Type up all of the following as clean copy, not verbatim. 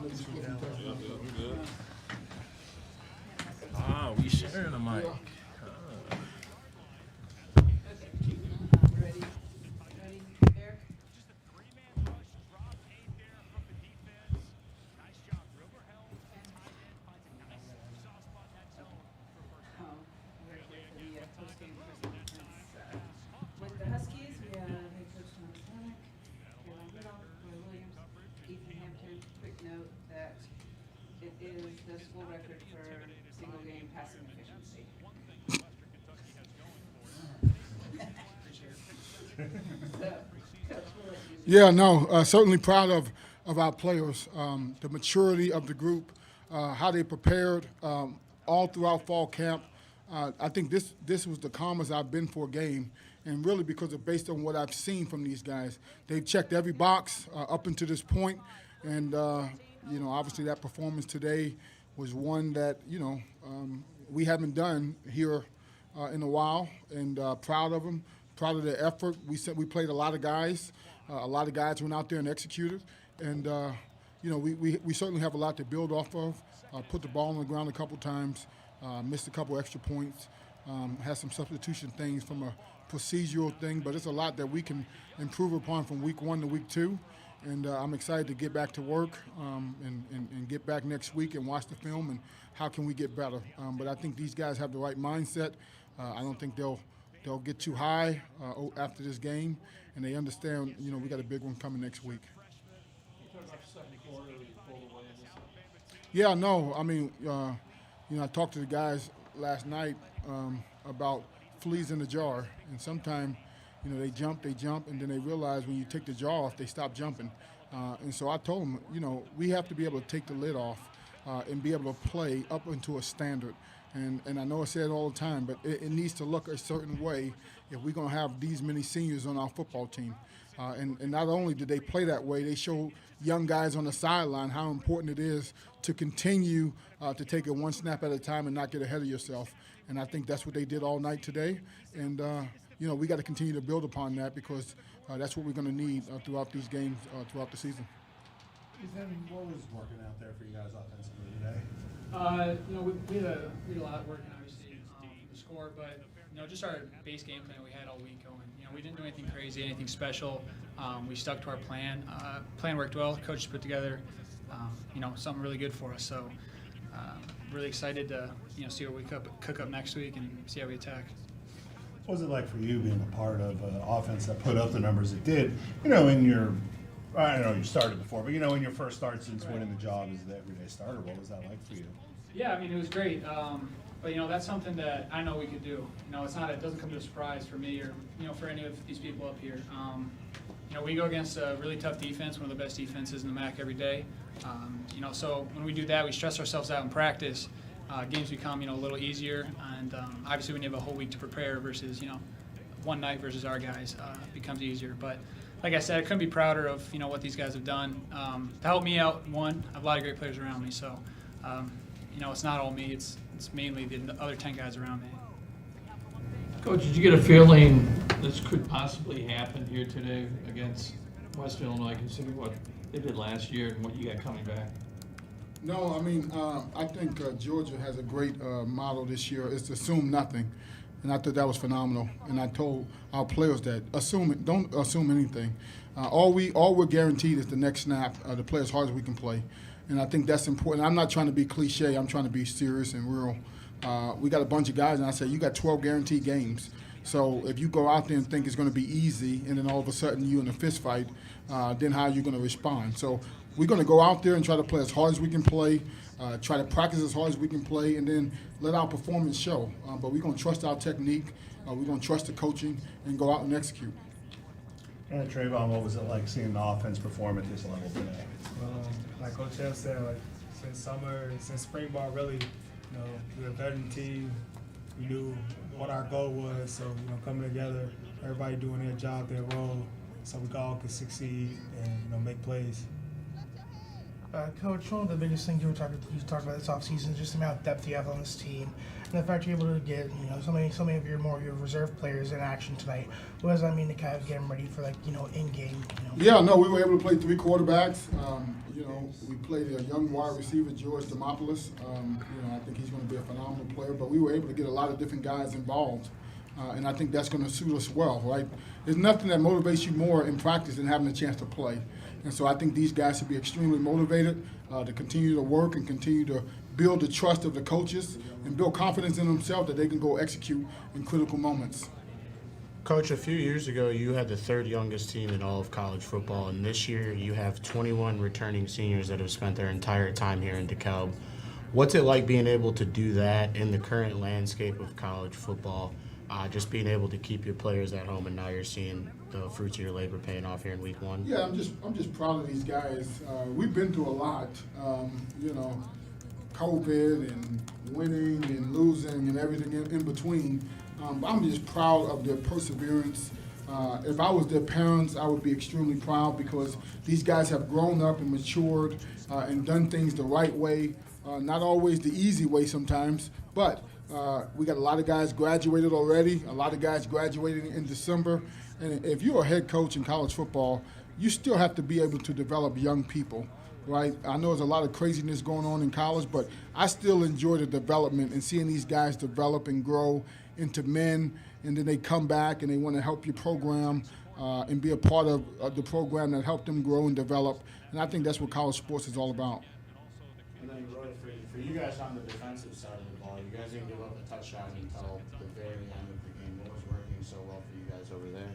We sharing the mic. Ready? There? Post-game press conference with the Huskies. We have Head Coach Thomas Hammock, Roy Williams, Ethan Hampton. Quick note that it is the school record for single game passing efficiency. Yeah, no, certainly proud of our players, the maturity of the group, how they prepared all throughout fall camp. I think this was the calmest I've been for a game, and really because of based on what I've seen from these guys. They've checked every box up until this point, and obviously that performance today was one that we haven't done here in a while, and proud of them, proud of their effort. We played a lot of guys. A lot of guys went out there and executed, and we certainly have a lot to build off of. Put the ball on the ground a couple times, missed a couple extra points, had some substitution things from a procedural thing, but it's a lot that we can improve upon from week 1 to week 2. And I'm excited to get back to work and get back next week and watch the film and how can we get better. But I think these guys have the right mindset. I don't think they'll get too high after this game, and they understand, we got a big one coming next week. Yeah, no, I mean, I talked to the guys last night about fleas in the jar, and sometimes, they jump, and then they realize when you take the jar off, they stop jumping. And so I told them, we have to be able to take the lid off and be able to play up into a standard. And I know I say it all the time, but it needs to look a certain way if we're going to have these many seniors on our football team. And not only did they play that way, they showed young guys on the sideline how important it is to continue to take it one snap at a time and not get ahead of yourself. And I think that's what they did all night today. And, we got to continue to build upon that because that's what we're going to need throughout these games throughout the season. What was working out there for you guys offensively today? We had a lot working, obviously, the score, but, just our base game plan we had all week going. We didn't do anything crazy, anything special. We stuck to our plan. Plan worked well. Coaches put together, something really good for us. So, really excited to, see what we cook up next week and see how we attack. What was it like for you being a part of an offense that put up the numbers it did? In your, I don't know, you started before, but in your first start since winning the job as the everyday starter, what was that like for you? Yeah, it was great. But that's something that I know we could do. It doesn't come to a surprise for me or for any of these people up here. We go against a really tough defense, one of the best defenses in the MAC every day. So when we do that, we stress ourselves out in practice. Games become a little easier, and obviously when you have a whole week to prepare versus one night versus our guys, it becomes easier. But like I said, I couldn't be prouder of what these guys have done to help me out. One, I have a lot of great players around me, so it's not all me. It's mainly the other 10 guys around me. Coach, did you get a feeling this could possibly happen here today against West Illinois, considering what they did last year and what you got coming back? No, I think Georgia has a great motto this year. It's assume nothing, and I thought that was phenomenal. And I told our players that don't assume anything. All we're guaranteed is the next snap to play as hard as we can play, and I think that's important. I'm not trying to be cliche. I'm trying to be serious and real. We got a bunch of guys, and I said you got 12 guaranteed games. So if you go out there and think it's going to be easy, and then all of a sudden you're in a fist fight, then how are you going to respond? So we're going to go out there and try to play as hard as we can play, try to practice as hard as we can play, and then let our performance show. But we're going to trust our technique, we're going to trust the coaching, and go out and execute. Trayvon, what was it like seeing the offense perform at this level today? Like Coach L said, since spring ball, really, we're a veteran team. We knew what our goal was, so coming together, everybody doing their job, their role, so we all could succeed and make plays. Coach, one of the biggest things you talked about this offseason is just the amount of depth you have on this team, and the fact you're able to get so many of your reserve players in action tonight. What does that mean to kind of get them ready for in game? Yeah, no, we were able to play 3 quarterbacks. we played a young wide receiver, George Demopoulos. I think he's going to be a phenomenal player. But we were able to get a lot of different guys involved, and I think that's going to suit us well, right? There's nothing that motivates you more in practice than having a chance to play. And so I think these guys should be extremely motivated to continue to work and continue to build the trust of the coaches and build confidence in themselves that they can go execute in critical moments. Coach, a few years ago, you had the third youngest team in all of college football, and this year you have 21 returning seniors that have spent their entire time here in DeKalb. What's it like being able to do that in the current landscape of college football, just being able to keep your players at home, and now you're seeing the fruits of your labor paying off here in week one? Yeah, I'm just proud of these guys. We've been through a lot, COVID and winning and losing and everything in between. I'm just proud of their perseverance. If I was their parents, I would be extremely proud because these guys have grown up and matured and done things the right way, not always the easy way sometimes, but we got a lot of guys graduated already, a lot of guys graduating in December. And if you're a head coach in college football, you still have to be able to develop young people, right? I know there's a lot of craziness going on in college, but I still enjoy the development and seeing these guys develop and grow into men, and then they come back and they want to help your program and be a part of the program that helped them grow and develop. And I think that's what college sports is all about. And then, Roy, for you guys on the defensive side of the ball, you guys didn't give up a touchdown until the very end of the game. What was working so well for you guys over there?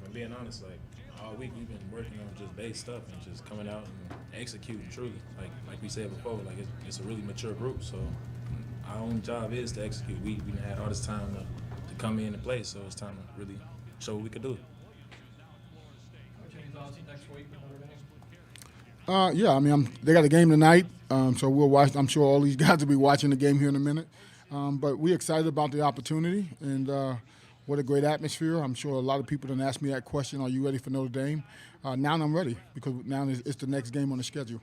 From being honest, like all week we've been working on just base stuff and just coming out and executing truly. Like we said before, like it's a really mature group. So our own job is to execute. We had all this time to come in and play, so it's time to really show what we could do. Any thoughts next week with Notre Dame? Yeah, I mean, they got a game tonight, so we'll watch. I'm sure all these guys will be watching the game here in a minute. But we're excited about the opportunity, and what a great atmosphere. I'm sure a lot of people done asked me that question, are you ready for Notre Dame? Now I'm ready because now it's the next game on the schedule.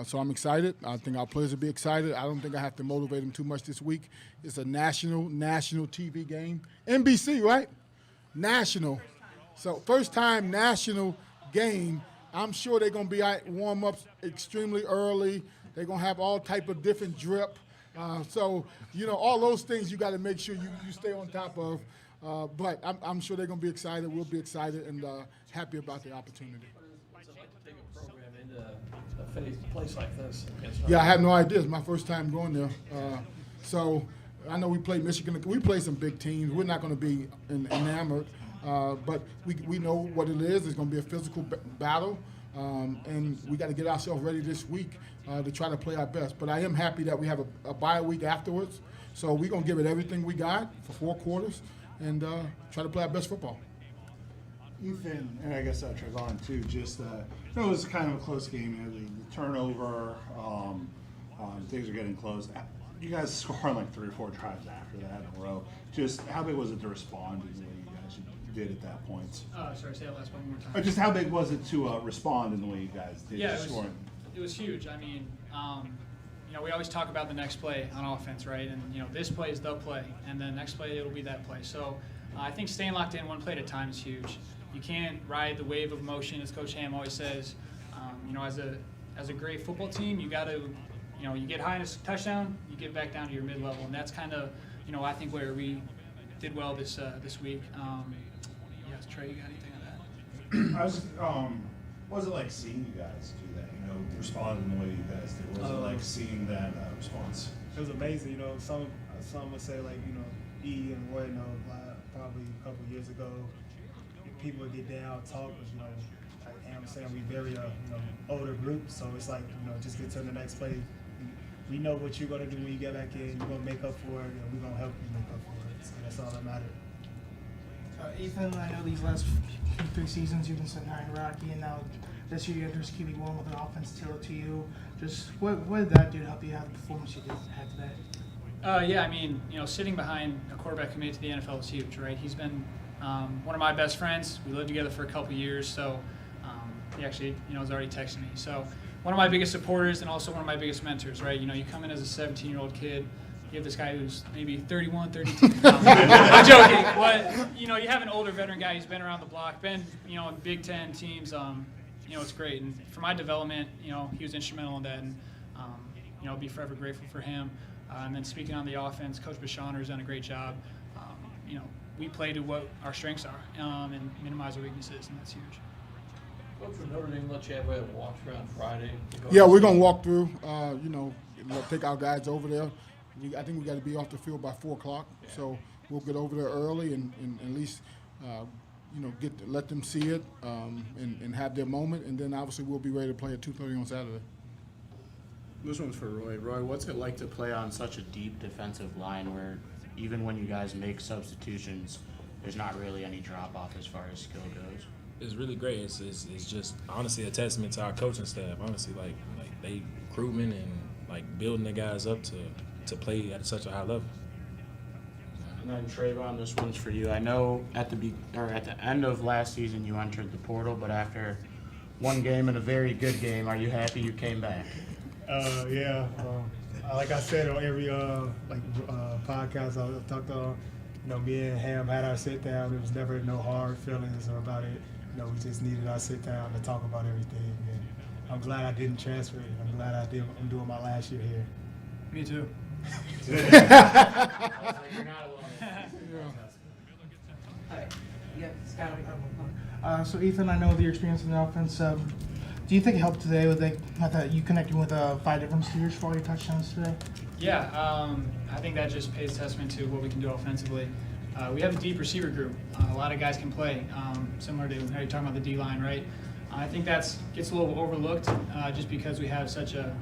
So I'm excited. I think our players will be excited. I don't think I have to motivate them too much this week. It's a national TV game. NBC, right? National. So first time national game. I'm sure they're going to be at warm-ups extremely early. They're going to have all type of different drip. So, all those things you got to make sure you stay on top of. But I'm sure they're going to be excited. We'll be excited and happy about the opportunity. What's it like to take a program into a place like this? Yeah, I had no idea. It's my first time going there. So I know we played Michigan. We played some big teams. We're not going to be enamored. But we know what it is. It's going to be a physical battle. And we got to get ourselves ready this week to try to play our best. But I am happy that we have a bye week afterwards. So we're going to give it everything we got for 4 quarters and try to play our best football. Ethan, and I guess Trevon too, just, it was kind of a close game. The turnover, things are getting close. You guys scored like 3 or 4 drives after that in a row. Just how big was it to respond in the way you guys did at that point? Sorry, say that last one more time. Just how big was it to respond in the way you guys did? Yeah, scoring? it was huge. I mean, we always talk about the next play on offense, right? And, this play is the play, and the next play, it'll be that play. So I think staying locked in one play at a time is huge. You can't ride the wave of emotion, as Coach Ham always says. As a great football team, you got to, you get high in a touchdown, you get back down to your mid-level. And that's kind of, I think where we did well this week. Yes, Trey, you got anything on that? Was it like seeing you guys do that, respond in the way you guys did? Was it like seeing that response? It was amazing. Some would say like E and Roy probably a couple years ago, people would get down, talk, but like I'm saying, we very older group, so it's like just get to the next play. We know what you're gonna do when you get back in. You're gonna make up for it, and we're gonna help you make up for it. So that's all that matters. Ethan, I know these last 3 seasons you've been sitting high and rocky, and now this year you enter QB1 with an offense tailored to you. Just what did that do to help you have the performance you did have today? Yeah, I mean, sitting behind a quarterback committed to the NFL is huge, right? He's been one of my best friends. We lived together for a couple years, so he actually, has already texted me. So one of my biggest supporters and also one of my biggest mentors, right? You come in as a 17-year-old kid. You have this guy who's maybe 31, 32. I'm joking. But, you have an older veteran guy who's been around the block, been, in Big Ten teams. it's great. And for my development, he was instrumental in that, and I'll be forever grateful for him. And then speaking on the offense, Coach Bashaner has done a great job. We play to what our strengths are and minimize our weaknesses, and that's huge. Coach, would Notre Dame let you have a walk around Friday? Yeah, we're gonna walk through. Take our guys over there. I think we got to be off the field by 4 o'clock, so we'll get over there early and at least let them see it and have their moment, and then obviously we'll be ready to play at 2:30 on Saturday. This one's for Roy. Roy, what's it like to play on such a deep defensive line where even when you guys make substitutions, there's not really any drop-off as far as skill goes? It's really great. It's just honestly a testament to our coaching staff. Honestly, like they recruitment and like building the guys up to play at such a high level. And then Trayvon, this one's for you. I know at the end of last season you entered the portal, but after one game and a very good game, are you happy you came back? Yeah. Like I said on every podcast I talked to, me and Ham had our sit down. There was never no hard feelings about it. We just needed our sit down to talk about everything. And I'm glad I didn't transfer it. I'm glad I'm doing my last year here. Me too. All right. Yep, Scott. So Ethan, I know your experience in the offense. Do you think it helped today with that you connecting with 5 different receivers for all your touchdowns today? Yeah, I think that just pays testament to what we can do offensively. We have a deep receiver group. A lot of guys can play, similar to how you're talking about the D-line, right? I think that gets a little overlooked just because we have such a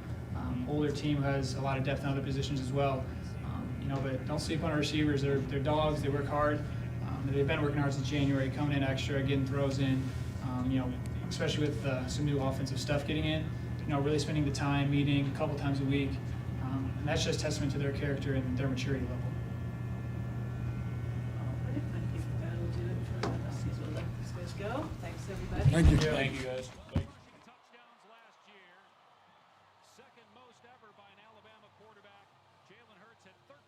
older team who has a lot of depth in other positions as well. But don't sleep on our receivers. They're dogs. They work hard. They've been working hard since January, coming in extra, getting throws in. Especially with some new offensive stuff getting in. Really spending the time meeting a couple times a week, and that's just testament to their character and their maturity level. I think that'll do it for the Huskies. We'll let these guys go. Thanks, everybody. Thank you. Thank you, guys. Touchdowns last year. Second most ever by an Alabama quarterback. Jalen Hurts had 13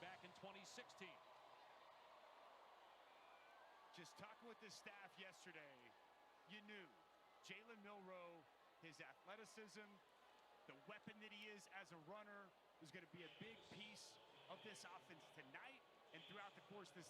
back in 2016. Just talking with the staff yesterday, you knew Jalen Milroe, his athleticism, the weapon that he is as a runner, was going to be a big piece of this offense tonight and throughout the course of this